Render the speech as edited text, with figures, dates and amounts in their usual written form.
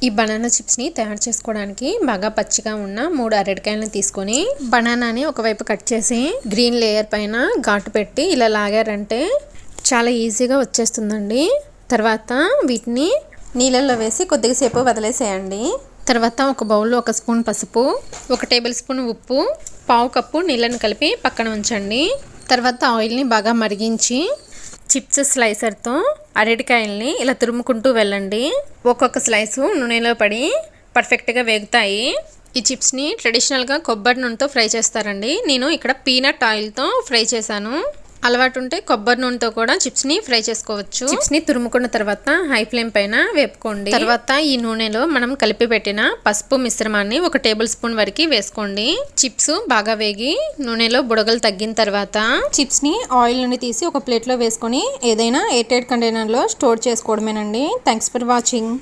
ఈ బనానా చిప్స్ని తయారు చేసుకోవడానికి బాగా పచ్చిగా ఉన్న 3 అరటికాయలను తీసుకొని బనానాని ఒకవైపు కట్ చేసి గ్రీన్ లేయర్ పైన ఘాటు పెట్టి ఇలా లాగారంటే చాలా ఈజీగా వచ్చేస్తుందండి. తర్వాత వీటిని నీళ్ళల్లో వేసి కొద్దిగా సేపు వదిలేసేయండి. తర్వాత ఒక బౌల్లో 1 స్పూన్ పసుపు, 1 టేబుల్ స్పూన్ ఉప్పు, 1/2 కప్పు నీళ్ళని కలిపి పక్కన ఉంచండి. తర్వాత ఆయిల్ని బాగా మరిగించి చిప్స్ స్లైసర్తో అరటికాయల్ని ఇలా తురుముకుంటూ వెళ్ళండి. ఒక్కొక్క స్లైసు నూనెలో పడి పర్ఫెక్ట్గా వేగుతాయి. ఈ చిప్స్ని ట్రెడిషనల్గా కొబ్బరి నూనెతో ఫ్రై చేస్తారండి. నేను ఇక్కడ పీనట్ ఆయిల్తో ఫ్రై చేశాను. అలవాటు ఉంటే కొబ్బరి నూనెతో కూడా చిప్స్ని ఫ్రై చేసుకోవచ్చు. చిప్స్ని తురుముకున్న తర్వాత హై ఫ్లేమ్ పైన వేపుకోండి. తర్వాత ఈ నూనెలో మనం కలిపి పెట్టిన పసుపు మిశ్రమాన్ని 1 టేబుల్ స్పూన్ వరకు వేసుకోండి. చిప్స్ బాగా వేగి నూనెలో బుడగలు తగ్గిన తర్వాత చిప్స్ని ఆయిల్ నుండి తీసి ఒక ప్లేట్లో వేసుకొని ఏదైనా ఎయిర్ టైట్ కంటైనర్లో స్టోర్ చేసుకోవడమేనండి. Thanks for watching.